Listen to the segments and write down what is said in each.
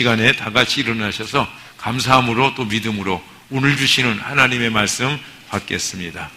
시간에 다 같이 일어나셔서 감사함으로 또 믿음으로 오늘 주시는 하나님의 말씀 받겠습니다.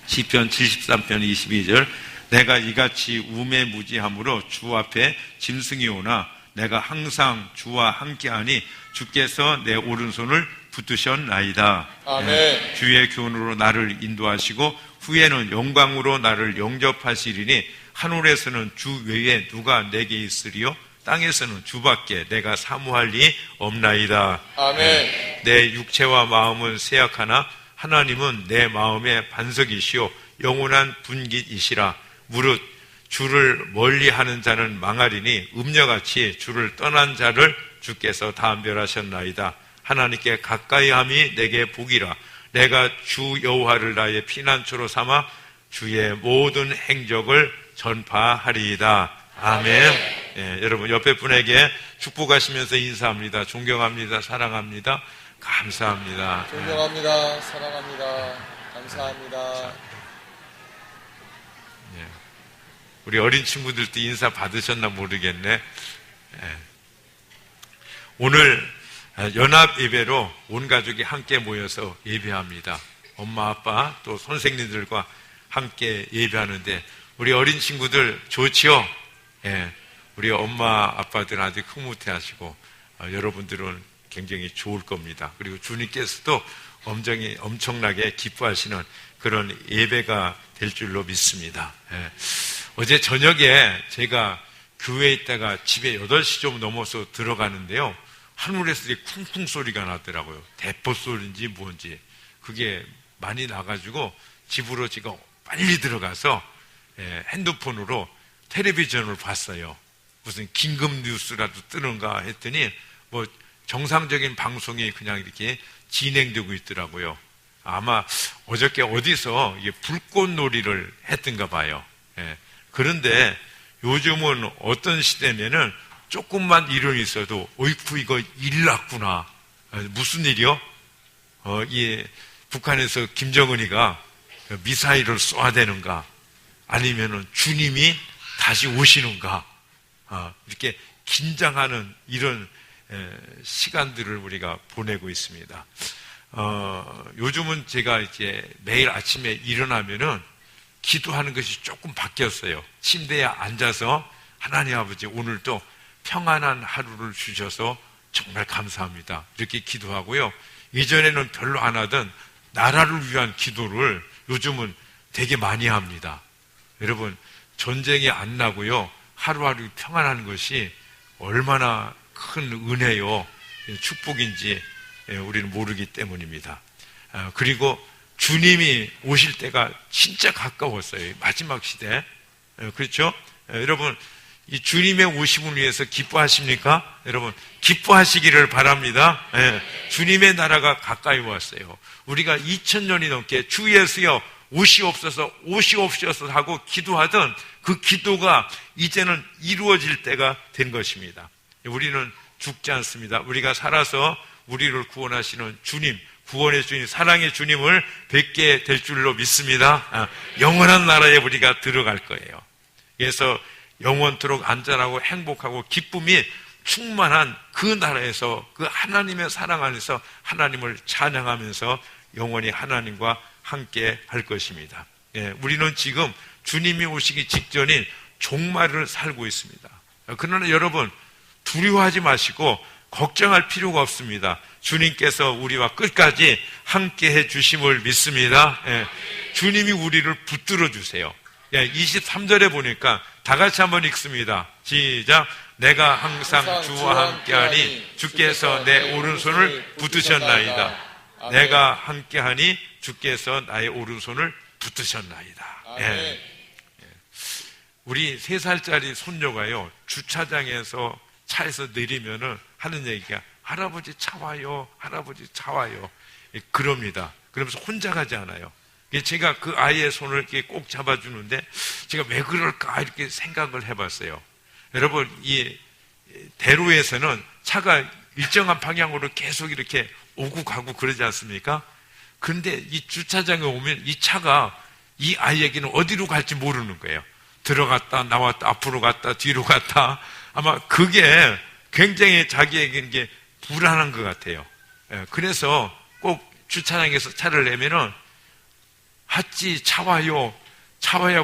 시편 73편 22절 내가 이같이 우매무지함으로 주 앞에 짐승이 오나 내가 항상 주와 함께하니 주께서 내 오른손을 붙드셨나이다. 아멘. 주의 교훈으로 나를 인도하시고 후에는 영광으로 나를 영접하시리니 하늘에서는 주 외에 누가 내게 있으리요 땅에서는 주밖에 내가 사모할 리 없나이다. 아멘. 내 육체와 마음은 쇠약하나 하나님은 내 마음의 반석이시오 영원한 분깃이시라. 무릇 주를 멀리하는 자는 망하리니 음녀같이 주를 떠난 자를 주께서 다 멸하셨나이다. 하나님께 가까이함이 내게 복이라. 내가 주 여호와를 나의 피난처로 삼아 주의 모든 행적을 전파하리이다. 아멘. 예, 여러분 옆에 분에게 축복하시면서 인사합니다. 존경합니다. 사랑합니다. 감사합니다. 존경합니다. 사랑합니다. 감사합니다. 예. 우리 어린 친구들도 인사 받으셨나 모르겠네. 예. 오늘 연합 예배로 온 가족이 함께 모여서 예배합니다. 엄마, 아빠, 또 선생님들과 함께 예배하는데 우리 어린 친구들 좋지요? 예. 우리 엄마, 아빠들 아직 흐뭇해하시고 여러분들은 굉장히 좋을 겁니다. 그리고 주님께서도 엄청나게 기뻐하시는 그런 예배가 될 줄로 믿습니다. 예. 어제 저녁에 제가 교회에 있다가 집에 8시 좀 넘어서 들어가는데요. 하늘에서 쿵쿵 소리가 나더라고요. 대포 소리인지 뭔지. 그게 많이 나가지고 집으로 제가 빨리 들어가서 핸드폰으로 텔레비전을 봤어요. 무슨 긴급 뉴스라도 뜨는가 했더니 뭐 정상적인 방송이 그냥 이렇게 진행되고 있더라고요. 아마 어저께 어디서 이게 불꽃놀이를 했던가 봐요. 그런데 요즘은 어떤 시대면은 조금만 일은 있어도 어이쿠 이거 일 났구나. 무슨 일이요? 북한에서 김정은이가 미사일을 쏘아대는가 아니면은 주님이 다시 오시는가 이렇게 긴장하는 이런 시간들을 우리가 보내고 있습니다. 요즘은 제가 이제 매일 아침에 일어나면은 기도하는 것이 조금 바뀌었어요. 침대에 앉아서 하나님 아버지 오늘도 평안한 하루를 주셔서 정말 감사합니다. 이렇게 기도하고요. 예전에는 별로 안 하던 나라를 위한 기도를 요즘은 되게 많이 합니다. 여러분 전쟁이 안 나고요. 하루하루 평안한 것이 얼마나 큰 은혜요, 축복인지 우리는 모르기 때문입니다. 그리고 주님이 오실 때가 진짜 가까웠어요. 마지막 시대. 그렇죠? 여러분 이 주님의 오심을 위해서 기뻐하십니까? 여러분 기뻐하시기를 바랍니다. 주님의 나라가 가까이 왔어요. 우리가 2000년이 넘게 주 예수여 오시옵소서 오시옵소서 하고 기도하던 그 기도가 이제는 이루어질 때가 된 것입니다. 우리는 죽지 않습니다. 우리가 살아서 우리를 구원하시는 주님, 구원의 주님, 사랑의 주님을 뵙게 될 줄로 믿습니다. 영원한 나라에 우리가 들어갈 거예요. 그래서 영원토록 안전하고 행복하고 기쁨이 충만한 그 나라에서 그 하나님의 사랑 안에서 하나님을 찬양하면서 영원히 하나님과 함께 할 것입니다. 우리는 지금 주님이 오시기 직전인 종말을 살고 있습니다. 그러나 여러분 두려워하지 마시고 걱정할 필요가 없습니다. 주님께서 우리와 끝까지 함께 해 주심을 믿습니다. 주님이 우리를 붙들어 주세요. 23절에 보니까 다 같이 한번 읽습니다. 시작. 내가 항상 주와 함께하니 주께서 내 오른손을 붙드셨나이다. 내가 함께하니 주께서 나의 오른손을 붙드셨나이다. 우리 3살짜리 손녀가요 주차장에서 차에서 내리면은 하는 얘기가 할아버지 차 와요, 할아버지 차 와요. 그럽니다. 그러면서 혼자 가지 않아요. 제가 그 아이의 손을 이렇게 꼭 잡아주는데 제가 왜 그럴까 이렇게 생각을 해봤어요. 여러분 이 대로에서는 차가 일정한 방향으로 계속 이렇게 오고 가고 그러지 않습니까? 그런데 이 주차장에 오면 이 차가 이 아이에게는 어디로 갈지 모르는 거예요. 들어갔다 나왔다 앞으로 갔다 뒤로 갔다 아마 그게 굉장히 자기에게 이게 불안한 것 같아요. 그래서 꼭 주차장에서 차를 내면은 하찌 차와요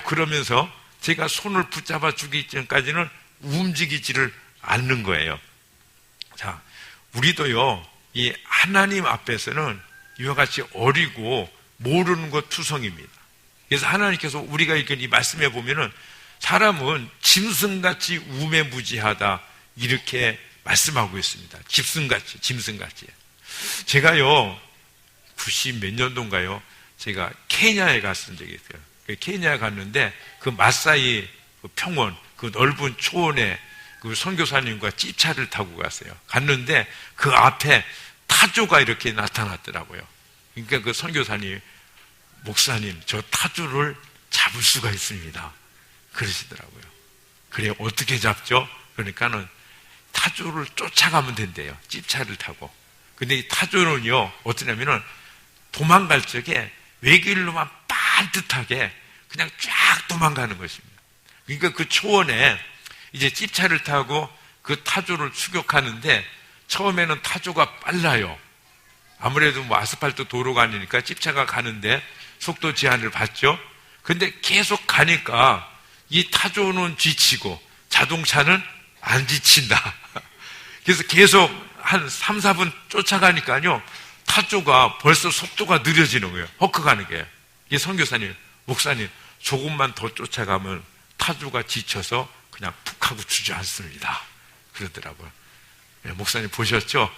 그러면서 제가 손을 붙잡아 주기 전까지는 움직이지를 않는 거예요. 자, 우리도요, 이 하나님 앞에서는 이와 같이 어리고 모르는 것 투성입니다. 그래서 하나님께서 우리가 읽은 이 말씀에 보면은 사람은 짐승같이 우매무지하다 이렇게 말씀하고 있습니다. 짐승같이. 제가요 90 몇 년도인가요? 제가 케냐에 갔던 적이 있어요. 케냐에 갔는데 그 마사이 평원 그 넓은 초원에 그 선교사님과 찝차를 타고 갔는데 그 앞에 타조가 이렇게 나타났더라고요. 그러니까 그 선교사님, 목사님, 저 타조를 잡을 수가 있습니다. 그러시더라고요. 그래, 어떻게 잡죠? 그러니까는 타조를 쫓아가면 된대요. 찝차를 타고. 근데 이 타조는요, 어떠냐면은 도망갈 적에 외길로만 반듯하게 그냥 쫙 도망가는 것입니다. 그러니까 그 초원에 이제 찝차를 타고 그 타조를 추격하는데 처음에는 타조가 빨라요. 아무래도 뭐 아스팔트 도로가 아니니까 찝차가 가는데 속도 제한을 받죠. 근데 계속 가니까 이 타조는 지치고 자동차는 안 지친다. 그래서 계속 한 3, 4분 쫓아가니까요. 타조가 벌써 속도가 느려지는 거예요. 헉헉하는 게. 이게 선교사님, 목사님, 조금만 더 쫓아가면 타조가 지쳐서 그냥 푹 하고 주저앉습니다. 그러더라고요. 목사님 보셨죠?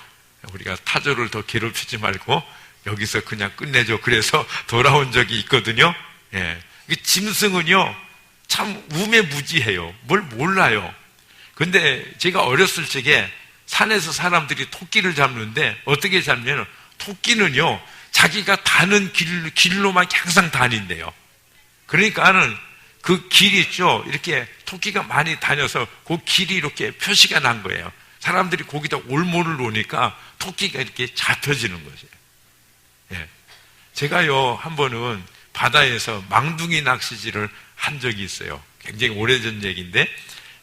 우리가 타조를 더 괴롭히지 말고 여기서 그냥 끝내죠. 그래서 돌아온 적이 있거든요. 짐승은요, 참 우매무지해요. 뭘 몰라요. 근데 제가 어렸을 적에 산에서 사람들이 토끼를 잡는데 어떻게 잡냐면 토끼는요, 자기가 다는 길로만 항상 다닌대요. 그러니까는 그 길이 있죠. 이렇게 토끼가 많이 다녀서 그 길이 이렇게 표시가 난 거예요. 사람들이 거기다 올모를 놓으니까 토끼가 이렇게 잡혀지는 거죠. 제가요, 한 번은 바다에서 망둥이 낚시질을 한 적이 있어요. 굉장히 오래전 얘기인데,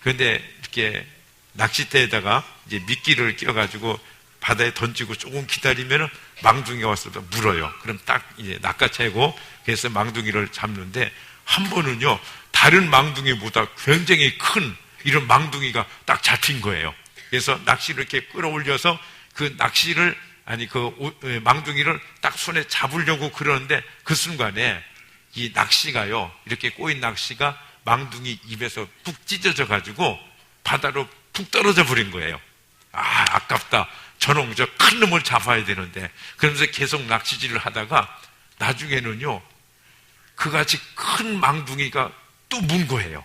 그런데 이렇게 낚싯대에다가 이제 미끼를 끼워가지고 바다에 던지고 조금 기다리면은 망둥이가 와서 물어요. 그럼 딱 이제 낚아채고 그래서 망둥이를 잡는데 한 번은요, 다른 망둥이보다 굉장히 큰 이런 망둥이가 딱 잡힌 거예요. 그래서 낚시를 이렇게 끌어올려서 그 망둥이를 딱 손에 잡으려고 그러는데 그 순간에 이 낚시가요, 이렇게 꼬인 낚시가 망둥이 입에서 푹 찢어져 가지고 바다로 푹 떨어져 버린 거예요. 아깝다. 저놈 저 큰 놈을 잡아야 되는데. 그러면서 계속 낚시질을 하다가 나중에는요, 그같이 큰 망둥이가 또 문 거예요.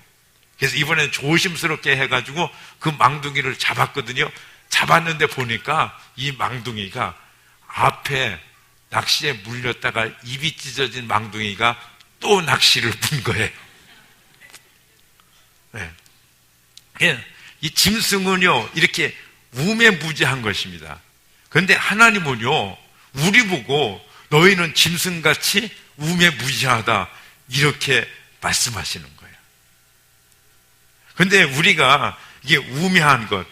그래서 이번엔 조심스럽게 해가지고 그 망둥이를 잡았거든요. 잡았는데 보니까 이 망둥이가 앞에 낚시에 물렸다가 입이 찢어진 망둥이가 또 낚시를 문 거예요. 이 짐승은요, 이렇게 우매무지한 것입니다. 그런데 하나님은요, 우리 보고 너희는 짐승같이 우매무지하다 이렇게 말씀하시는 거예요. 그런데 우리가 이게 우매한 것,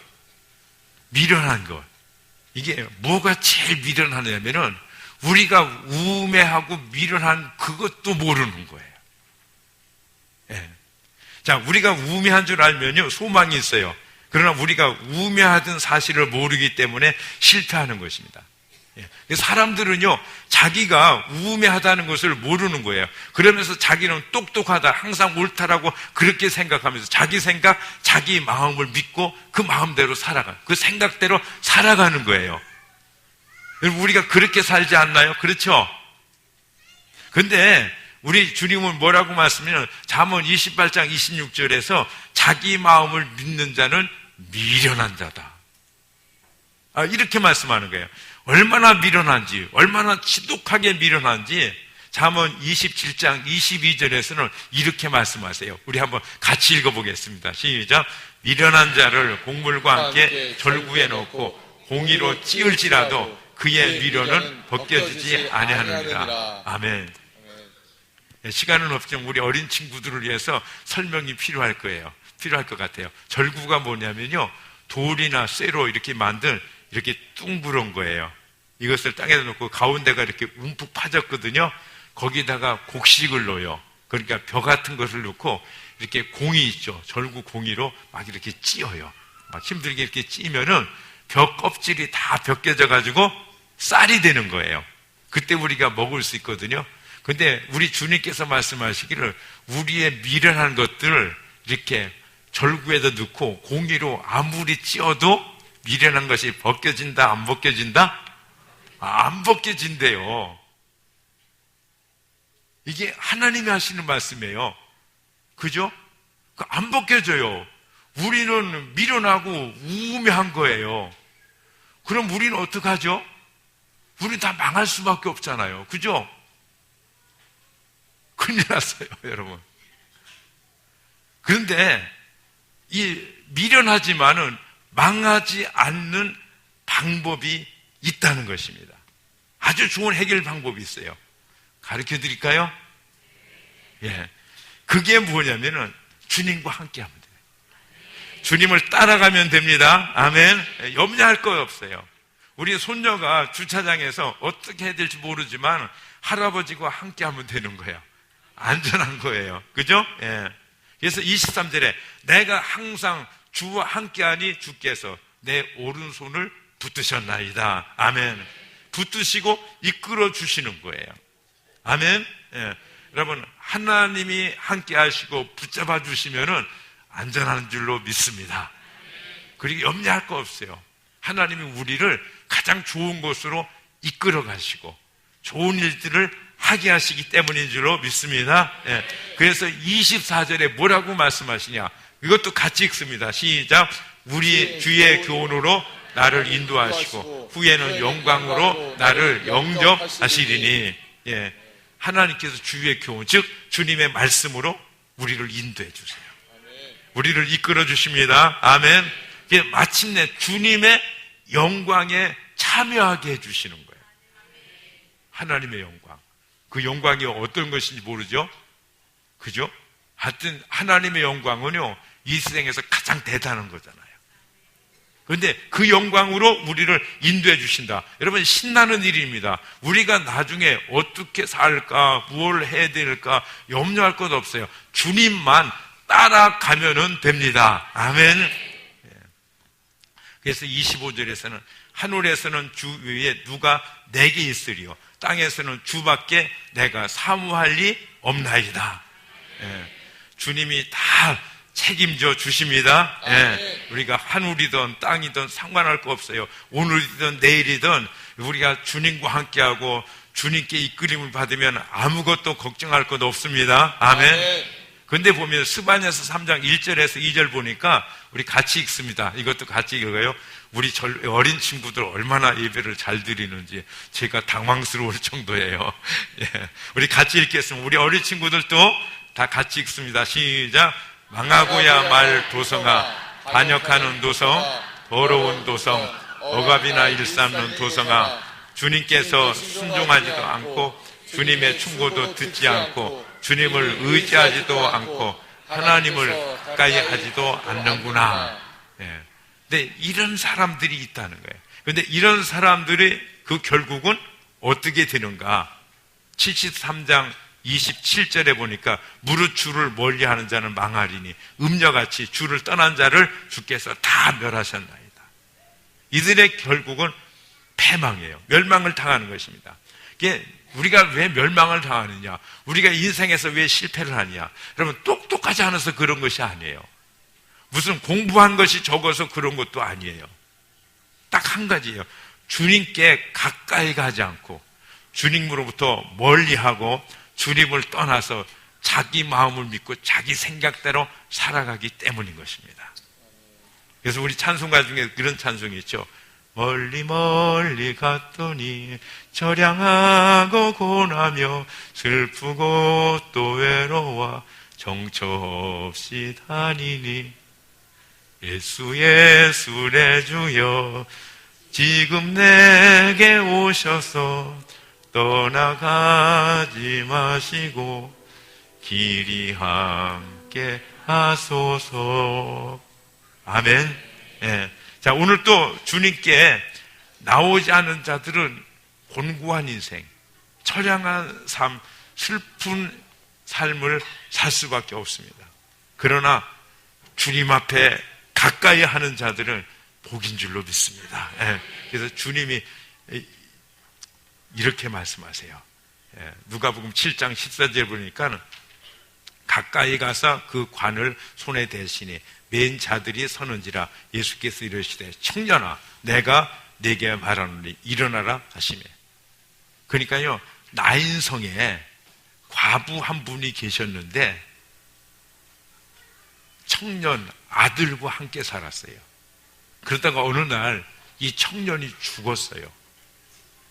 미련한 것, 이게 뭐가 제일 미련하냐면은 우리가 우매하고 미련한 그것도 모르는 거예요. 자, 우리가 우매한 줄 알면요, 소망이 있어요. 그러나 우리가 우매하던 사실을 모르기 때문에 실패하는 것입니다. 사람들은요, 자기가 우매하다는 것을 모르는 거예요. 그러면서 자기는 똑똑하다, 항상 옳다라고 그렇게 생각하면서 자기 생각, 자기 마음을 믿고 그 마음대로 그 생각대로 살아가는 거예요. 우리가 그렇게 살지 않나요? 그렇죠? 근데 우리 주님은 뭐라고 말씀하냐면 잠언 28장 26절에서 자기 마음을 믿는 자는 미련한 자다. 이렇게 말씀하는 거예요. 얼마나 미련한지, 얼마나 지독하게 미련한지 잠언 27장 22절에서는 이렇게 말씀하세요. 우리 한번 같이 읽어보겠습니다. 시작. 미련한 자를 곡물과 함께 절구에 넣고 공의로 찌을지라도 그의 미련은 벗겨지지 아니하느니라. 아멘. 시간은 없지만 우리 어린 친구들을 위해서 설명이 필요할 것 같아요. 절구가 뭐냐면요, 돌이나 쇠로 이렇게 만든 이렇게 둥그런 거예요. 이것을 땅에다 놓고 가운데가 이렇게 움푹 파졌거든요. 거기다가 곡식을 넣어요. 그러니까 벼 같은 것을 넣고 이렇게 공이 있죠. 절구 공이로 막 이렇게 찧어요. 막 힘들게 이렇게 찧면은 벼 껍질이 다 벗겨져 가지고 쌀이 되는 거예요. 그때 우리가 먹을 수 있거든요. 근데 우리 주님께서 말씀하시기를 우리의 미련한 것들을 이렇게 절구에다 넣고 공이로 아무리 찧어도 미련한 것이 벗겨진다, 안 벗겨진다? 안 벗겨진대요. 이게 하나님이 하시는 말씀이에요. 그죠? 안 벗겨져요. 우리는 미련하고 우매한 거예요. 그럼 우리는 어떡하죠? 우리는 다 망할 수밖에 없잖아요. 그죠? 큰일 났어요, 여러분. 그런데 이 미련하지만은 망하지 않는 방법이 있다는 것입니다. 아주 좋은 해결 방법이 있어요. 가르쳐 드릴까요? 예. 그게 뭐냐면은 주님과 함께 하면 돼요. 주님을 따라가면 됩니다. 아멘. 염려할 거 없어요. 우리 손녀가 주차장에서 어떻게 해야 될지 모르지만 할아버지와 함께 하면 되는 거예요. 안전한 거예요. 그죠? 예. 그래서 23절에 내가 항상 주와 함께하니 주께서 내 오른손을 붙드셨나이다. 아멘. 붙드시고 이끌어 주시는 거예요. 아멘. 예. 여러분, 하나님이 함께 하시고 붙잡아 주시면은 안전한 줄로 믿습니다. 그리고 염려할 거 없어요. 하나님이 우리를 가장 좋은 곳으로 이끌어 가시고 좋은 일들을 하게 하시기 때문인 줄로 믿습니다. 예. 그래서 24절에 뭐라고 말씀하시냐? 이것도 같이 읽습니다. 시작. 우리 주의 교훈으로 나를 인도하시고 후에는 영광으로 나를 영접하시리니. 예. 하나님께서 주의 교훈, 즉 주님의 말씀으로 우리를 인도해 주세요. 우리를 이끌어 주십니다. 아멘. 마침내 주님의 영광에 참여하게 해주시는 거예요. 하나님의 영광. 그 영광이 어떤 것인지 모르죠? 그죠? 하여튼 하나님의 영광은요, 이 세상에서 가장 대단한 거잖아요. 그런데 그 영광으로 우리를 인도해 주신다. 여러분, 신나는 일입니다. 우리가 나중에 어떻게 살까, 무엇을 해야 될까 염려할 것 없어요. 주님만 따라가면 됩니다. 아멘. 그래서 25절에서는 하늘에서는 주 위에 누가 내게 있으리요 땅에서는 주밖에 내가 사무할 리 없나이다. 예. 주님이 다 책임져 주십니다. 예. 우리가 하늘이든 땅이든 상관할 거 없어요. 오늘이든 내일이든 우리가 주님과 함께하고 주님께 이끌림을 받으면 아무것도 걱정할 것 없습니다. 아멘. 근데 보면 스바냐서 3장 1절에서 2절 보니까 우리 같이 읽습니다. 이것도 같이 읽어요. 우리 어린 친구들 얼마나 예배를 잘 드리는지 제가 당황스러울 정도예요. 예. 우리 같이 읽겠습니다. 우리 어린 친구들도 다 같이 읽습니다. 시작. 망하고야 말 도성아, 반역하는 도성, 더러운 도성, 억압이나 일삼는 도성아, 주님께서 순종하지도 않고 주님의 충고도 듣지 않고 주님을 의지하지도 않고 하나님을 가까이 하지도 않는구나. 예. 근데 이런 사람들이 있다는 거예요. 그런데 이런 사람들이 그 결국은 어떻게 되는가? 73장 27절에 보니까 무릇 주를 멀리하는 자는 망하리니 음녀같이 주를 떠난 자를 주께서 다 멸하셨나이다. 이들의 결국은 패망이에요. 멸망을 당하는 것입니다. 이게 우리가 왜 멸망을 당하느냐? 우리가 인생에서 왜 실패를 하느냐? 여러분, 똑똑하지 않아서 그런 것이 아니에요. 무슨 공부한 것이 적어서 그런 것도 아니에요. 딱 한 가지예요. 주님께 가까이 가지 않고 주님으로부터 멀리하고 주님을 떠나서 자기 마음을 믿고 자기 생각대로 살아가기 때문인 것입니다. 그래서 우리 찬송가 중에 그런 찬송이 있죠. 멀리 멀리 갔더니 절양하고 고나며 슬프고 또 외로워 정처 없이 다니니 예수 예수 내 주여 지금 내게 오셔서 떠나가지 마시고 길이 함께 하소서. 아멘. 예. 자, 오늘 또 주님께 나오지 않은 자들은 곤고한 인생, 처량한 삶, 슬픈 삶을 살 수밖에 없습니다. 그러나 주님 앞에 가까이 하는 자들은 복인 줄로 믿습니다. 예. 그래서 주님이 이렇게 말씀하세요. 예. 누가복음 7장 14절에 보니까 가까이 가서 그 관을 손에 대시니 맨 자들이 서는지라 예수께서 이르시되 청년아 내가 네게 말하노니 일어나라 하시매. 그러니까요, 나인성에 과부 한 분이 계셨는데 청년 아들과 함께 살았어요. 그러다가 어느 날 이 청년이 죽었어요.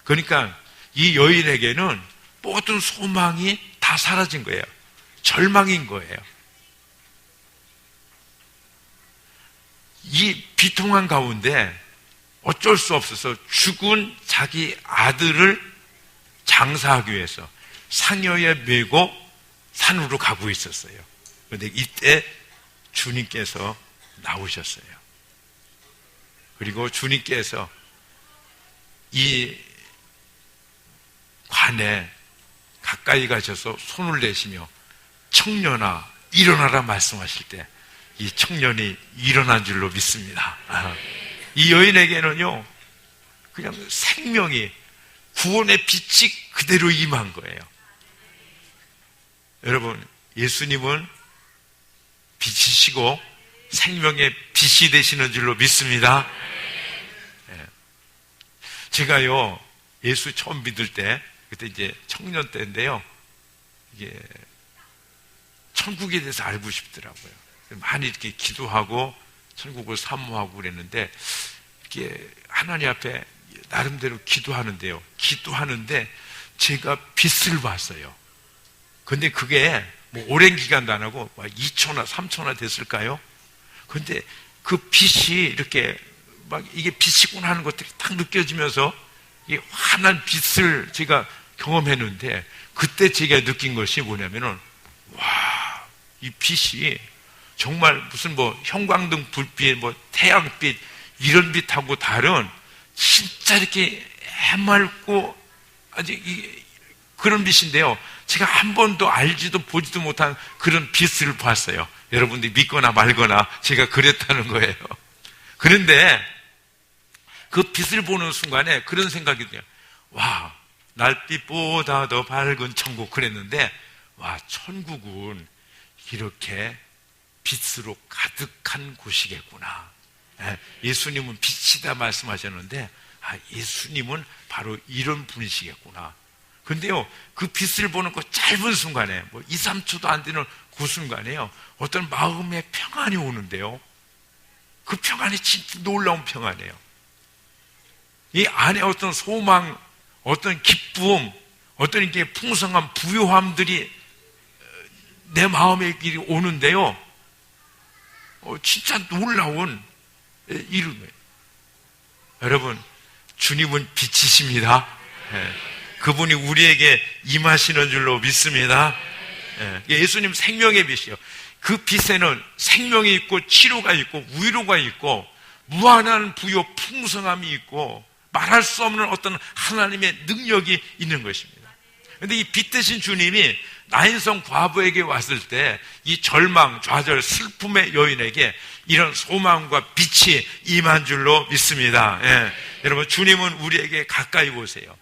그러니까 이 여인에게는 모든 소망이 다 사라진 거예요. 절망인 거예요. 이 비통한 가운데 어쩔 수 없어서 죽은 자기 아들을 장사하기 위해서 상여에 메고 산으로 가고 있었어요. 그런데 이때 주님께서 나오셨어요. 그리고 주님께서 이 관에 가까이 가셔서 손을 내시며 청년아 일어나라 말씀하실 때 이 청년이 일어난 줄로 믿습니다. 이 여인에게는요 그냥 생명이, 구원의 빛이 그대로 임한 거예요. 여러분, 예수님은 빛이시고 생명의 빛이 되시는 줄로 믿습니다. 제가요 예수 처음 믿을 때, 그때 이제 청년 때인데요, 이게 천국에 대해서 알고 싶더라고요. 많이 이렇게 기도하고 천국을 사모하고 그랬는데, 이렇게 하나님 앞에 나름대로 기도하는데요, 기도하는데 제가 빛을 봤어요. 근데 그게 뭐 오랜 기간도 안 하고 2초나 3초나 됐을까요? 근데 그 빛이 이렇게 막 이게 빛이구나 하는 것들이 딱 느껴지면서 이 환한 빛을 제가 경험했는데, 그때 제가 느낀 것이 뭐냐면은, 와, 이 빛이 정말 무슨 뭐 형광등 불빛, 뭐 태양빛, 이런 빛하고 다른, 진짜 이렇게 해맑고 아주 그런 빛인데요, 제가 한 번도 알지도 보지도 못한 그런 빛을 봤어요. 여러분들이 믿거나 말거나 제가 그랬다는 거예요. 그런데 그 빛을 보는 순간에 그런 생각이 들어요. 와, 날빛보다 더 밝은 천국. 그랬는데, 와, 천국은 이렇게 빛으로 가득한 곳이겠구나. 예수님은 빛이다 말씀하셨는데, 아, 예수님은 바로 이런 분이시겠구나. 근데요, 그 빛을 보는 그 짧은 순간에, 뭐 2, 3초도 안 되는 그 순간에요, 어떤 마음의 평안이 오는데요, 그 평안이 진짜 놀라운 평안이에요. 이 안에 어떤 소망, 어떤 기쁨, 어떤 이렇게 풍성한 부요함들이 내 마음에 오는데요, 진짜 놀라운 이름이에요. 여러분, 주님은 빛이십니다. 그분이 우리에게 임하시는 줄로 믿습니다. 예수님 생명의 빛이요. 그 빛에는 생명이 있고 치료가 있고 위로가 있고 무한한 부요 풍성함이 있고 말할 수 없는 어떤 하나님의 능력이 있는 것입니다. 그런데 이 빛 대신 주님이 나인성 과부에게 왔을 때 이 절망, 좌절, 슬픔의 여인에게 이런 소망과 빛이 임한 줄로 믿습니다. 여러분, 주님은 우리에게 가까이 오세요.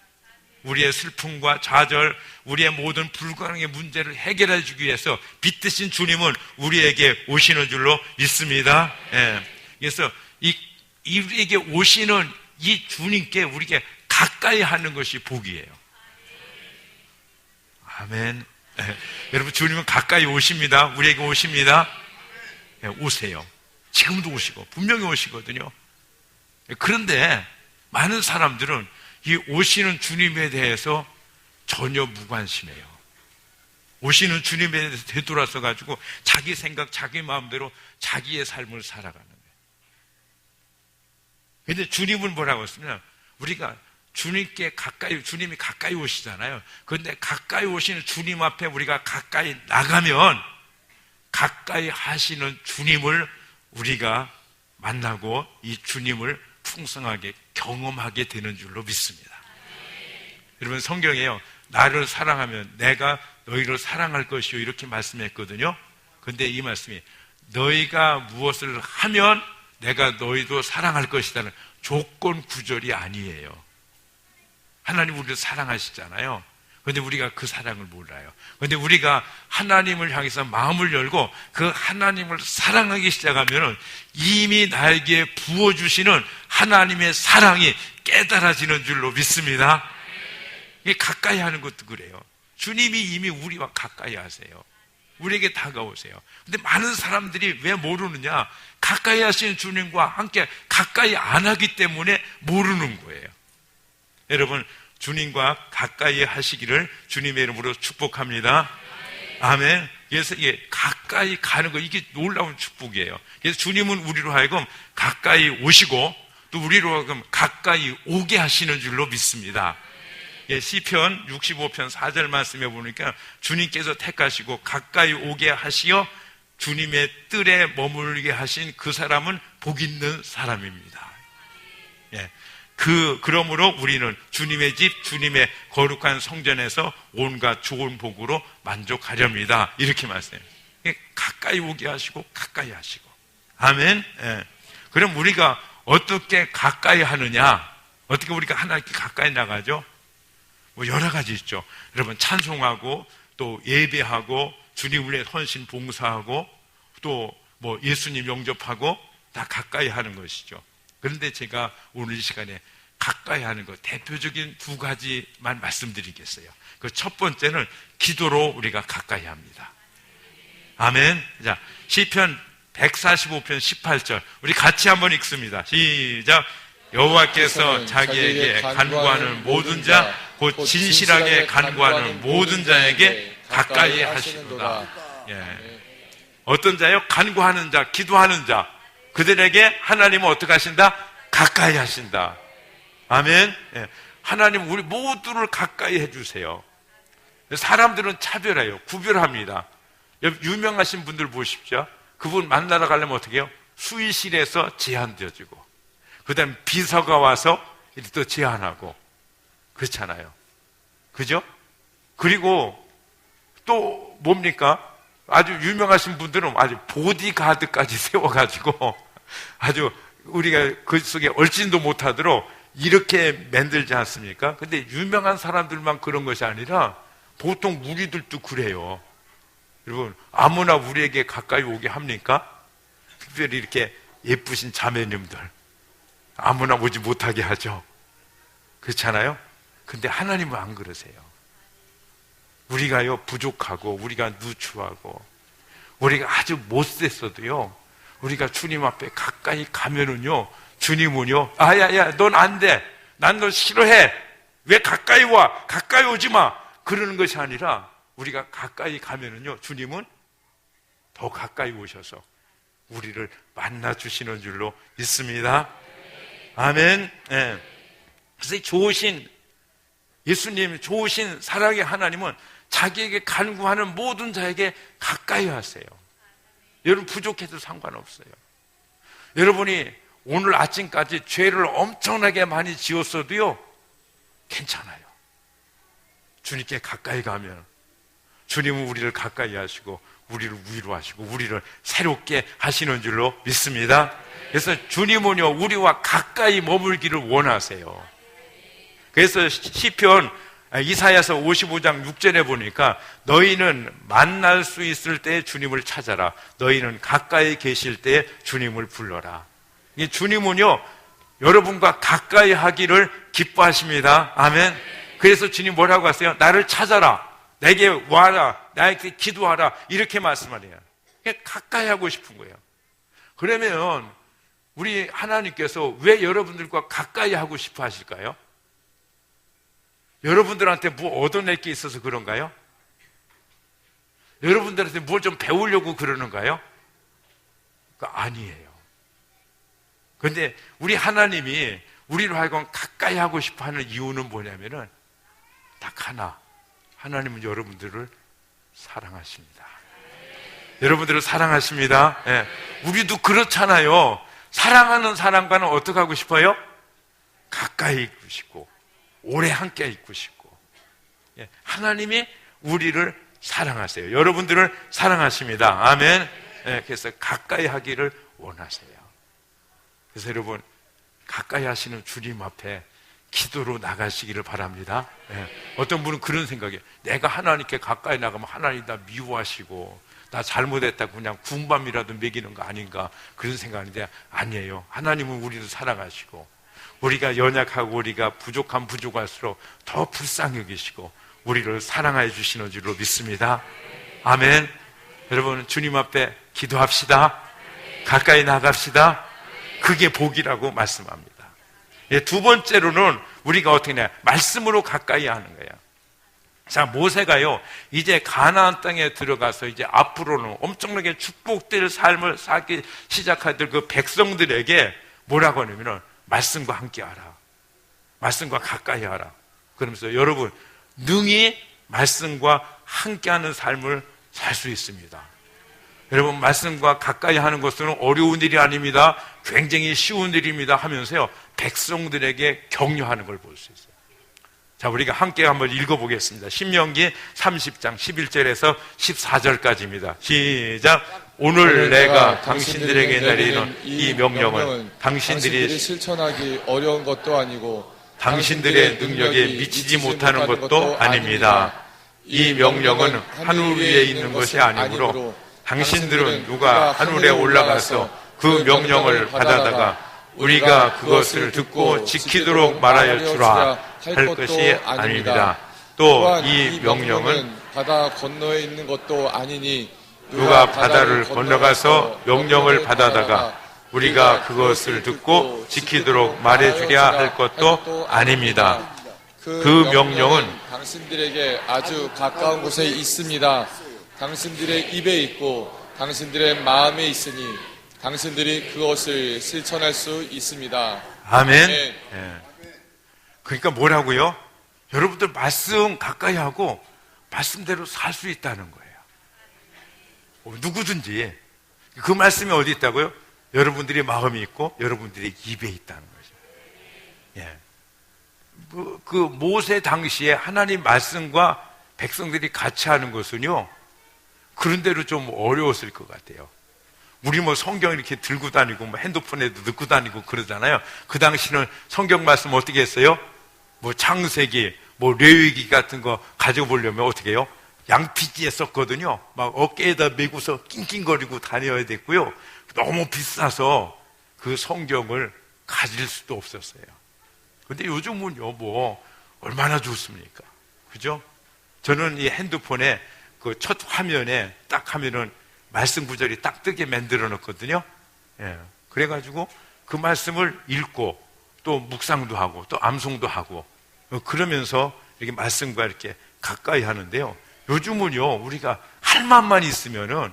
우리의 슬픔과 좌절, 우리의 모든 불가능의 문제를 해결해 주기 위해서 빛 대신 주님은 우리에게 오시는 줄로 믿습니다. 그래서 우리에게 오시는 이 주님께 우리에게 가까이 하는 것이 복이에요. 아멘. 여러분, 주님은 가까이 오십니다. 우리에게 오십니다. 오세요. 지금도 오시고 분명히 오시거든요. 그런데 많은 사람들은 이 오시는 주님에 대해서 전혀 무관심해요. 오시는 주님에 대해서 되돌아서 가지고 자기 생각, 자기 마음대로 자기의 삶을 살아가는 거예요. 그런데 주님은 뭐라고 했으면, 우리가 주님께 가까이, 주님이 가까이 오시잖아요. 그런데 가까이 오시는 주님 앞에 우리가 가까이 나가면 가까이 하시는 주님을 우리가 만나고 이 주님을 풍성하게 경험하게 되는 줄로 믿습니다. 여러분, 성경에요, 나를 사랑하면 내가 너희를 사랑할 것이요, 이렇게 말씀했거든요. 근데 이 말씀이 너희가 무엇을 하면 내가 너희도 사랑할 것이라는 조건 구절이 아니에요. 하나님 우리를 사랑하시잖아요. 그런데 우리가 그 사랑을 몰라요. 그런데 우리가 하나님을 향해서 마음을 열고 그 하나님을 사랑하기 시작하면 이미 나에게 부어주시는 하나님의 사랑이 깨달아지는 줄로 믿습니다. 이게 가까이 하는 것도 그래요. 주님이 이미 우리와 가까이 하세요. 우리에게 다가오세요. 근데 많은 사람들이 왜 모르느냐? 가까이 하시는 주님과 함께 가까이 안 하기 때문에 모르는 거예요. 여러분, 주님과 가까이 하시기를 주님의 이름으로 축복합니다. 아멘. 그래서 이게 가까이 가는 거, 이게 놀라운 축복이에요. 그래서 주님은 우리로 하여금 가까이 오시고 또 우리로 하여금 가까이 오게 하시는 줄로 믿습니다. 시편 65편 4절 말씀에 보니까 주님께서 택하시고 가까이 오게 하시어 주님의 뜰에 머물게 하신 그 사람은 복 있는 사람입니다. 그러므로 우리는 주님의 집, 주님의 거룩한 성전에서 온갖 좋은 복으로 만족하렵니다. 이렇게 말씀해요. 가까이 오게 하시고 가까이 하시고. 아멘. 그럼 우리가 어떻게 가까이 하느냐? 어떻게 우리가 하나님께 가까이 나가죠? 뭐 여러 가지 있죠. 여러분, 찬송하고 또 예배하고 주님을 위해 헌신 봉사하고 또 뭐 예수님 영접하고 다 가까이 하는 것이죠. 그런데 제가 오늘 이 시간에 가까이 하는 것 대표적인 두 가지만 말씀드리겠어요. 그 첫 번째는 기도로 우리가 가까이 합니다. 아멘. 자, 시편 145편 18절 우리 같이 한번 읽습니다. 시작. 여호와께서 자기에게 간구하는 모든 자 곧 진실하게 간구하는 모든 자에게 가까이 하시도다. 어떤 자요? 간구하는 자, 기도하는 자, 그들에게 하나님은 어떻게 하신다? 가까이 하신다. 아멘. 하나님 우리 모두를 가까이 해주세요. 사람들은 차별해요. 구별합니다. 유명하신 분들 보십시오. 그분 만나러 가려면 어떻게 해요? 수의실에서 제한되어지고 그 다음에 비서가 와서 이렇게 또 제한하고 그렇잖아요. 그죠? 그리고 또 뭡니까? 아주 유명하신 분들은 아주 보디가드까지 세워가지고 아주 우리가 그 속에 얼씬도 못하도록 이렇게 만들지 않습니까? 근데 유명한 사람들만 그런 것이 아니라 보통 우리들도 그래요. 여러분, 아무나 우리에게 가까이 오게 합니까? 특별히 이렇게 예쁘신 자매님들 아무나 오지 못하게 하죠. 그렇잖아요? 근데 하나님은 안 그러세요. 우리가요 부족하고 우리가 누추하고 우리가 아주 못됐어도요 우리가 주님 앞에 가까이 가면은요 주님은요 아야야 넌 안 돼. 난 너 싫어해. 왜 가까이 와? 가까이 오지 마. 그러는 것이 아니라 우리가 가까이 가면은요 주님은 더 가까이 오셔서 우리를 만나 주시는 줄로 믿습니다. 아멘. 그래서 좋으신 예수님, 좋으신 사랑의 하나님은 자기에게 간구하는 모든 자에게 가까이 하세요. 여러분 부족해도 상관없어요. 여러분이 오늘 아침까지 죄를 엄청나게 많이 지었어도요 괜찮아요. 주님께 가까이 가면 주님은 우리를 가까이 하시고 우리를 위로하시고 우리를 새롭게 하시는 줄로 믿습니다. 그래서 주님은요 우리와 가까이 머물기를 원하세요. 그래서 시편 이사야서 55장 6절에 보니까 너희는 만날 수 있을 때 주님을 찾아라. 너희는 가까이 계실 때 주님을 불러라. 주님은요 여러분과 가까이 하기를 기뻐하십니다. 아멘. 그래서 주님 뭐라고 하세요? 나를 찾아라. 내게 와라. 나에게 기도하라. 이렇게 말씀하래요. 가까이 하고 싶은 거예요. 그러면 우리 하나님께서 왜 여러분들과 가까이 하고 싶어 하실까요? 여러분들한테 뭐 얻어낼 게 있어서 그런가요? 여러분들한테 뭘 좀 배우려고 그러는가요? 아니에요. 그런데 우리 하나님이 우리로 하여금 가까이 하고 싶어 하는 이유는 뭐냐면은 딱 하나. 하나님은 여러분들을 사랑하십니다. 여러분들을 사랑하십니다. 우리도 그렇잖아요. 사랑하는 사람과는 어떻게 하고 싶어요? 가까이 있고 싶고 오래 함께 있고 싶고. 하나님이 우리를 사랑하세요. 여러분들을 사랑하십니다. 아멘. 그래서 가까이 하기를 원하세요. 그래서 여러분, 가까이 하시는 주님 앞에 기도로 나가시기를 바랍니다. 어떤 분은 그런 생각이에요. 내가 하나님께 가까이 나가면 하나님 나 미워하시고 나 잘못했다고 그냥 군밤이라도 먹이는 거 아닌가, 그런 생각인데 아니에요. 하나님은 우리를 사랑하시고 우리가 연약하고 우리가 부족할수록 더 불쌍히 여기시고 우리를 사랑해 주시는 줄로 믿습니다. 아멘. 여러분, 주님 앞에 기도합시다. 가까이 나갑시다. 그게 복이라고 말씀합니다. 두 번째로는 우리가 어떻게 해야, 말씀으로 가까이 하는 거예요. 자, 모세가요, 이제 가나안 땅에 들어가서 이제 앞으로는 엄청나게 축복될 삶을 살기 시작할 때 그 백성들에게 뭐라고 하냐면은 말씀과 함께 하라. 말씀과 가까이 하라. 그러면서 여러분, 능히 말씀과 함께 하는 삶을 살 수 있습니다. 여러분, 말씀과 가까이 하는 것은 어려운 일이 아닙니다. 굉장히 쉬운 일입니다 하면서요, 백성들에게 격려하는 걸 볼 수 있어요. 자, 우리가 함께 한번 읽어보겠습니다. 신명기 30장 11절에서 14절까지입니다. 시작. 오늘 내가 당신들에게 내리는 이 명령은 당신들이 실천하기 어려운 것도 아니고 당신들의 능력에 미치지 못하는 것도 아닙니다. 이 명령은 하늘 위에 있는 것이 아니므로 당신들은 누가 하늘에 올라가서 그 명령을 받아다가 우리가 그것을 듣고 지키도록 말하여 주라 할 것이 아닙니다. 또 이 명령은 바다 건너에 있는 것도 아니니 누가 바다를 건너가서 명령을 받아다가 우리가 그것을 듣고 지키도록 말해주랴 할 것도 아닙니다. 그 명령은 당신들에게 아주 가까운 곳에 있습니다. 당신들의 입에 있고 당신들의 마음에 있으니 당신들이 그것을 실천할 수 있습니다. 아멘. 네. 그러니까 뭐라고요? 여러분들 말씀 가까이 하고 말씀대로 살 수 있다는 거예요. 누구든지. 그 말씀이 어디 있다고요? 여러분들의 마음이 있고 여러분들의 입에 있다는 거죠. 그 모세 당시에 하나님 말씀과 백성들이 같이 하는 것은요, 그런 대로 좀 어려웠을 것 같아요. 우리 뭐 성경 이렇게 들고 다니고 뭐 핸드폰에도 넣고 다니고 그러잖아요. 그 당시는 성경 말씀 어떻게 했어요? 뭐 창세기, 뭐 레위기 같은 거 가져보려면 어떻게 해요? 양피지에 썼거든요. 막 어깨에다 메고서 낑낑거리고 다녀야 됐고요. 너무 비싸서 그 성경을 가질 수도 없었어요. 근데 요즘은요, 뭐 얼마나 좋습니까? 그죠? 저는 이 핸드폰에 그 첫 화면에 딱 하면은 말씀 구절이 딱 뜨게 만들어 놓거든요. 그래가지고 그 말씀을 읽고 또 묵상도 하고 또 암송도 하고 그러면서 이렇게 말씀과 이렇게 가까이 하는데요. 요즘은요, 우리가 할 만만 있으면은,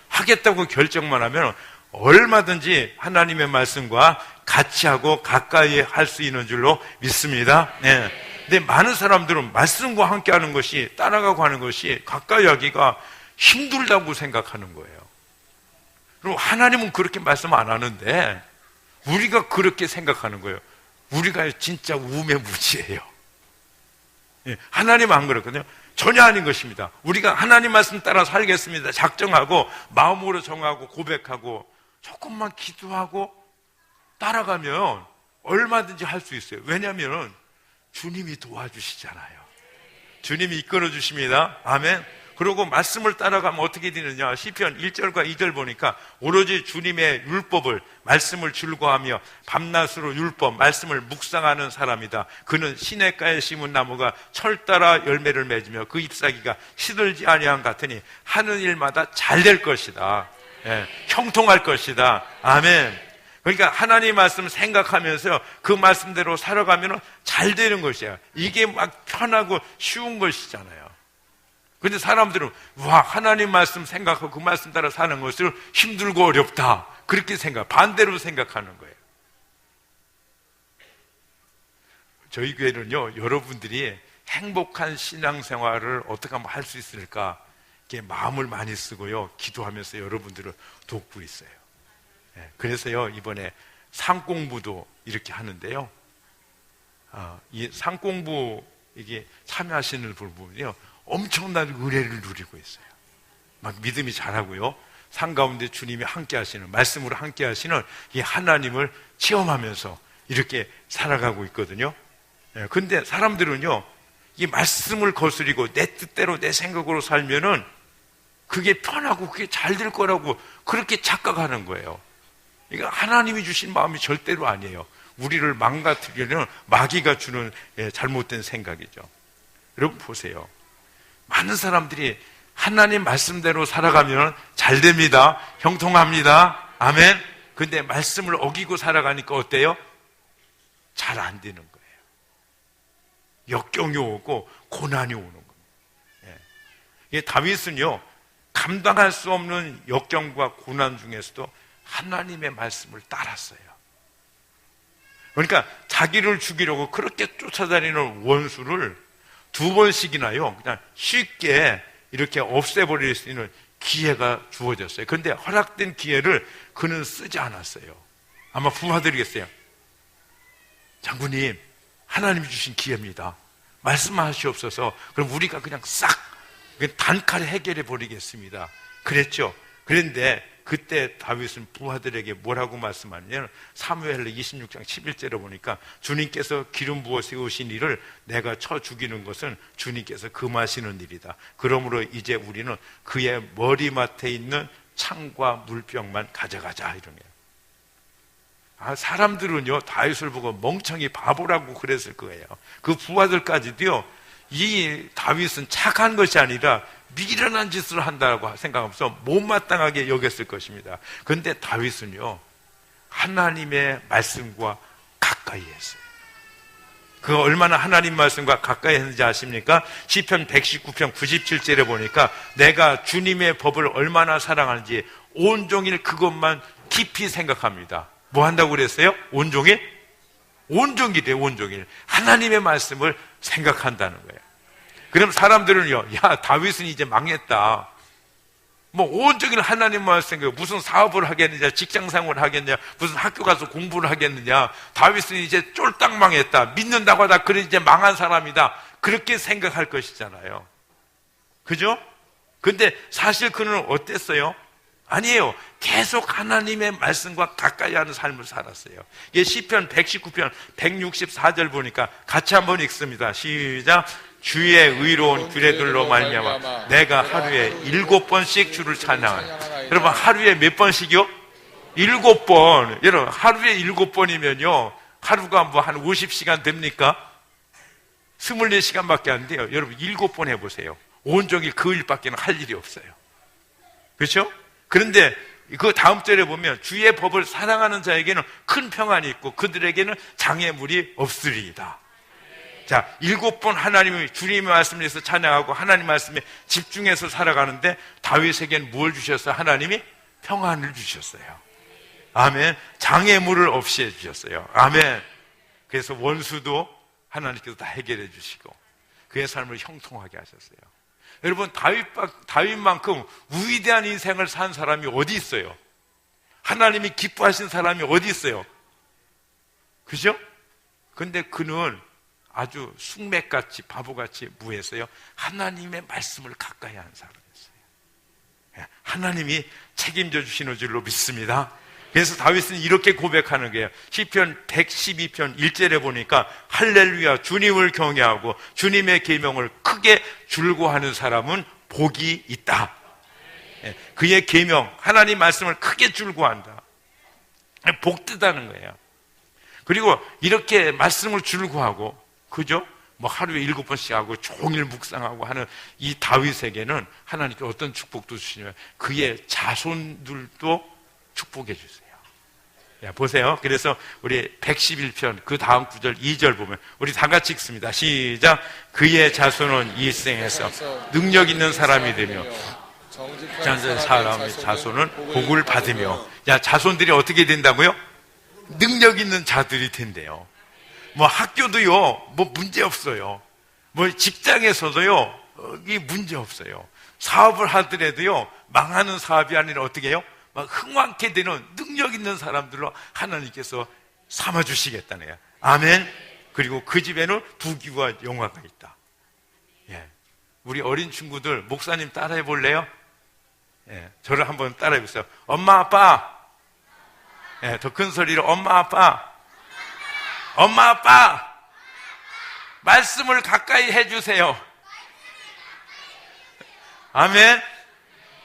하겠다고 결정만 하면 얼마든지 하나님의 말씀과 같이 하고 가까이 할 수 있는 줄로 믿습니다. 근데 많은 사람들은 말씀과 함께 하는 것이, 따라가고 하는 것이 가까이 하기가 힘들다고 생각하는 거예요. 그럼 하나님은 그렇게 말씀 안 하는데 우리가 그렇게 생각하는 거예요. 우리가 진짜 우매무지예요. 하나님은 안 그렇거든요. 전혀 아닌 것입니다. 우리가 하나님 말씀 따라 살겠습니다 작정하고 마음으로 정하고 고백하고 조금만 기도하고 따라가면 얼마든지 할 수 있어요. 왜냐하면 주님이 도와주시잖아요. 주님이 이끌어 주십니다. 아멘. 그리고 말씀을 따라가면 어떻게 되느냐, 시편 1절과 2절 보니까 오로지 주님의 율법을, 말씀을 즐거워하며 밤낮으로 율법, 말씀을 묵상하는 사람이다. 그는 시냇가에 심은 나무가 철 따라 열매를 맺으며 그 잎사귀가 시들지 아니함 같으니 하는 일마다 잘 될 것이다. 형통할 것이다. 아멘. 그러니까 하나님 말씀 생각하면서 그 말씀대로 살아가면 잘 되는 것이야. 이게 막 편하고 쉬운 것이잖아요. 근데 사람들은 와, 하나님 말씀 생각하고 그 말씀 따라 사는 것을 힘들고 어렵다, 그렇게 반대로 생각하는 거예요. 저희 교회는요, 여러분들이 행복한 신앙생활을 어떻게 하면 할 수 있을까, 이렇게 마음을 많이 쓰고요, 기도하면서 여러분들을 돕고 있어요. 그래서요, 이번에 상공부도 이렇게 하는데요. 이 상공부 이게 참여하시는 부분이요, 엄청난 은혜를 누리고 있어요. 막 믿음이 자라고요. 산 가운데 주님이 함께 하시는, 말씀으로 함께 하시는 이 하나님을 체험하면서 이렇게 살아가고 있거든요. 근데 사람들은요, 이 말씀을 거스리고 내 뜻대로 내 생각으로 살면은 그게 편하고 그게 잘 될 거라고 그렇게 착각하는 거예요. 이거 하나님이 주신 마음이 절대로 아니에요. 우리를 망가뜨리려는 마귀가 주는 잘못된 생각이죠. 여러분 보세요. 많은 사람들이 하나님 말씀대로 살아가면 잘 됩니다. 형통합니다. 아멘. 근데 말씀을 어기고 살아가니까 어때요? 잘 안 되는 거예요. 역경이 오고 고난이 오는 겁니다. 예. 다윗은요, 감당할 수 없는 역경과 고난 중에서도 하나님의 말씀을 따랐어요. 그러니까 자기를 죽이려고 그렇게 쫓아다니는 원수를 2번씩이나요, 그냥 쉽게 이렇게 없애버릴 수 있는 기회가 주어졌어요. 그런데 허락된 기회를 그는 쓰지 않았어요. 아마 부하드리겠어요. 장군님, 하나님이 주신 기회입니다. 말씀하시옵소서. 그럼 우리가 그냥 싹 단칼에 해결해 버리겠습니다. 그랬죠. 그런데 그때 다윗은 부하들에게 뭐라고 말씀하냐면, 사무엘하 26장 11절에 보니까 주님께서 기름 부어 세우신 이를 내가 쳐 죽이는 것은 주님께서 금하시는 일이다. 그러므로 이제 우리는 그의 머리맡에 있는 창과 물병만 가져가자, 이런 거예요. 사람들은요, 다윗을 보고 멍청이 바보라고 그랬을 거예요. 그 부하들까지도요, 이 다윗은 착한 것이 아니라 미련한 짓을 한다고 생각하면서 못마땅하게 여겼을 것입니다. 그런데 다윗은요, 하나님의 말씀과 가까이 했어요. 그 얼마나 하나님 말씀과 가까이 했는지 아십니까? 시편 119편 97절에 보니까 내가 주님의 법을 얼마나 사랑하는지 온종일 그것만 깊이 생각합니다. 뭐 한다고 그랬어요? 온종일? 온종일이에요. 온종일 하나님의 말씀을 생각한다는 거예요. 그럼 사람들은요, 야, 다윗은 이제 망했다. 뭐 온종일 하나님 말씀 생각, 무슨 사업을 하겠느냐, 직장생활을 하겠느냐, 무슨 학교 가서 공부를 하겠느냐. 다윗은 이제 쫄딱 망했다. 믿는다고 하다 그래 이제 망한 사람이다. 그렇게 생각할 것이잖아요. 그죠? 근데 사실 그는 어땠어요? 아니에요. 계속 하나님의 말씀과 가까이 하는 삶을 살았어요. 이게 시편 119편 164절 보니까 같이 한번 읽습니다. 시작. 주의 의로운 규례들로 말미암아 내가 하루에 7번씩 주를 찬양하라. 여러분, 하루에 몇 번씩이요? 7번. 여러분, 하루에 7번이면요 하루가 뭐 한 50시간 됩니까? 24시간밖에 안 돼요. 여러분, 7번 해보세요. 온종일 그 일밖에 할 일이 없어요. 그렇죠? 그런데 그 다음 절에 보면 주의 법을 사랑하는 자에게는 큰 평안이 있고 그들에게는 장애물이 없으리이다. 자, 7번 하나님의 주님의 말씀을 위해서 찬양하고 하나님 말씀에 집중해서 살아가는데 다윗에게는 뭘 주셨어요? 하나님이 평안을 주셨어요. 아멘. 장애물을 없이 해주셨어요. 아멘. 그래서 원수도 하나님께서 다 해결해 주시고 그의 삶을 형통하게 하셨어요. 여러분, 다윗만큼 위대한 인생을 산 사람이 어디 있어요? 하나님이 기뻐하신 사람이 어디 있어요? 그죠? 근데 그는 아주 숙맥같이 바보같이 뭐했어요? 하나님의 말씀을 가까이 하는 사람이었어요. 하나님이 책임져 주시는 줄로 믿습니다. 그래서 다윗은 이렇게 고백하는 거예요. 시편 112편 1절에 보니까 할렐루야, 주님을 경외하고 주님의 계명을 크게 줄고하는 사람은 복이 있다. 그의 계명, 하나님 말씀을 크게 줄고한다. 복되다는 거예요. 그리고 이렇게 말씀을 줄고하고, 그죠? 뭐 하루에 7번씩 하고 종일 묵상하고 하는 이 다윗에게는 하나님께 어떤 축복도 주시냐면 그의 자손들도 축복해 주세요. 야, 보세요. 그래서 우리 111편 그 다음 구절 2절 보면 우리 다 같이 읽습니다. 시작. 그의 자손은 이 생에서 능력 있는 사람이 되며 정직한 사람의 자손은 복을 받으며. 야, 자손들이 어떻게 된다고요? 능력 있는 자들이 된대요. 뭐 학교도요, 뭐 문제 없어요. 뭐 직장에서도요, 이 문제 없어요. 사업을 하더라도요, 망하는 사업이 아니라 어떻게 해요? 막 흥왕케 되는 능력 있는 사람들로 하나님께서 삼아주시겠다는 거예요. 아멘. 그리고 그 집에는 부귀와 영화가 있다. 예. 우리 어린 친구들 목사님 따라해 볼래요? 예. 저를 한번 따라해 보세요. 엄마 아빠. 예. 더 큰 소리로 엄마 아빠. 엄마 아빠. 말씀을 가까이 해주세요. 아멘.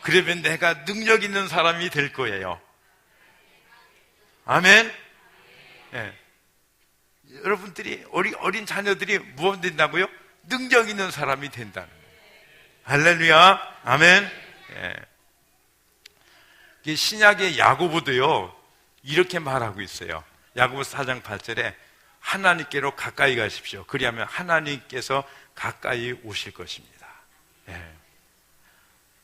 그러면 내가 능력 있는 사람이 될 거예요. 아멘. 예. 여러분들이 어린 자녀들이 무엇 된다고요? 능력 있는 사람이 된다는 거예요. 할렐루야. 아멘. 예. 신약의 야고보도요 이렇게 말하고 있어요. 야고보서 4장 8절에 하나님께로 가까이 가십시오. 그리하면 하나님께서 가까이 오실 것입니다. 예.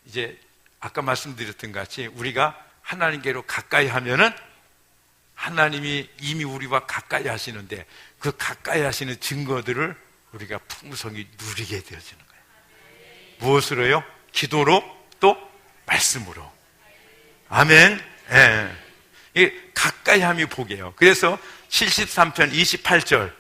이제 아까 말씀드렸던 것 같이 우리가 하나님께로 가까이 하면은 하나님이 이미 우리와 가까이 하시는데 그 가까이 하시는 증거들을 우리가 풍성히 누리게 되어지는 거예요. 무엇으로요? 기도로 또 말씀으로. 아멘. 예. 이 가까이 함이 복이에요. 그래서 73편 28절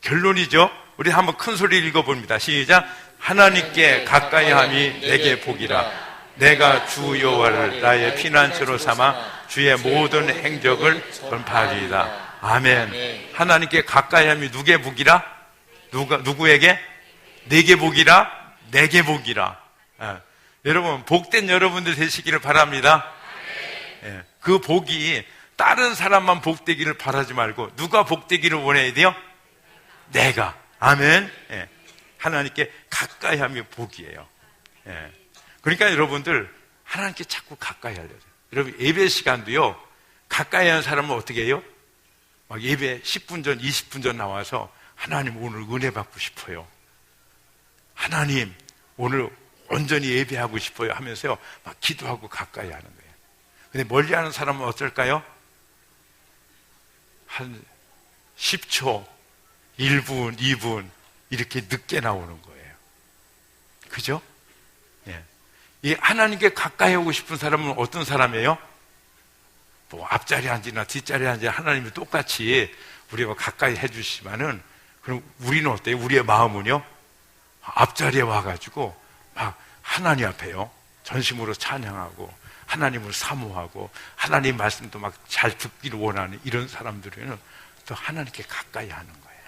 결론이죠. 우리 한번 큰 소리 읽어봅니다. 시작. 하나님께 가까이 함이 내게 복이라. 내가 주 여호와를 나의 피난처로 삼아 주의 모든 행적을 전파하리이다. 아멘. 하나님께 가까이 함이 누구의 복이라? 누구에게? 내게 복이라? 내게 복이라. 여러분 복된 여러분들 되시기를 바랍니다. 그 복이 다른 사람만 복되기를 바라지 말고 누가 복되기를 원해야 돼요? 내가. 아멘. 하나님께 가까이 함이 복이에요. 그러니까 여러분들 하나님께 자꾸 가까이 하려고 해요. 여러분 예배 시간도요 가까이 하는 사람은 어떻게 해요? 막 예배 10분 전 20분 전 나와서 하나님 오늘 은혜 받고 싶어요. 하나님 오늘 온전히 예배하고 싶어요 하면서요 막 기도하고 가까이 하는 거예요. 근데 멀리 하는 사람은 어떨까요? 한 10초 1분 2분 이렇게 늦게 나오는 거예요. 그죠? 이 하나님께 가까이 오고 싶은 사람은 어떤 사람이에요? 뭐 앞자리에 앉으나 뒷자리에 앉으나 하나님이 똑같이 우리와 가까이 해주시면은 그럼 우리는 어때요? 우리의 마음은요? 앞자리에 와가지고 막 하나님 앞에요 전심으로 찬양하고 하나님을 사모하고 하나님 말씀도 막 잘 듣기를 원하는 이런 사람들은 또 하나님께 가까이 하는 거예요.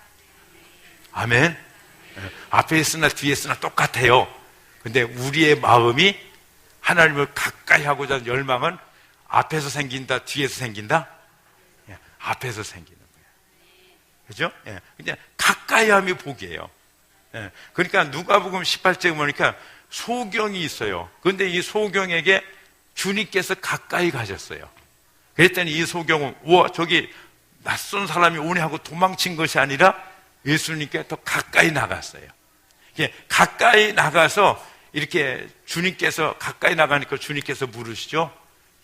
아멘. 앞에 있으나 뒤에 있으나 똑같아요. 근데 우리의 마음이 하나님을 가까이 하고자 하는 열망은 앞에서 생긴다, 뒤에서 생긴다? 앞에서 생기는 거예요. 그죠? 그냥 가까이 함이 복이에요. 그러니까 누가복음 18장에 보니까 소경이 있어요. 그런데 이 소경에게 주님께서 가까이 가셨어요. 그랬더니 이 소경은 저기 낯선 사람이 오네 하고 도망친 것이 아니라 예수님께 더 가까이 나갔어요. 가까이 나가서 이렇게 주님께서 가까이 나가니까 주님께서 물으시죠.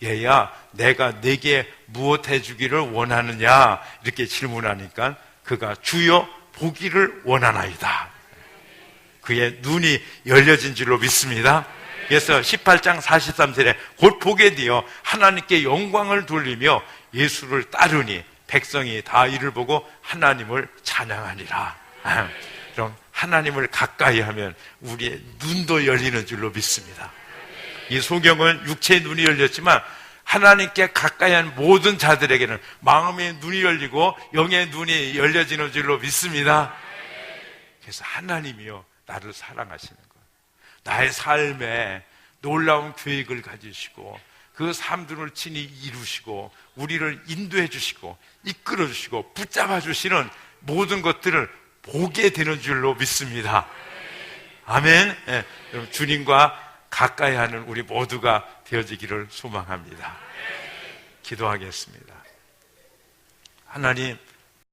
얘야 내가 내게 무엇 해주기를 원하느냐 이렇게 질문하니까 그가 주여 보기를 원하나이다. 그의 눈이 열려진 줄로 믿습니다. 그래서 18장 43절에 곧 보게 되어 하나님께 영광을 돌리며 예수를 따르니 백성이 다 이를 보고 하나님을 찬양하니라. 그럼 하나님을 가까이 하면 우리의 눈도 열리는 줄로 믿습니다. 이 소경은 육체의 눈이 열렸지만 하나님께 가까이 한 모든 자들에게는 마음의 눈이 열리고 영의 눈이 열려지는 줄로 믿습니다. 그래서 하나님이요 나를 사랑하시는 것, 나의 삶에 놀라운 계획을 가지시고 그 삶들을 친히 이루시고 우리를 인도해 주시고 이끌어 주시고 붙잡아 주시는 모든 것들을 보게 되는 줄로 믿습니다. 아멘. 여러분 주님과 가까이 하는 우리 모두가 되어지기를 소망합니다. 기도하겠습니다. 하나님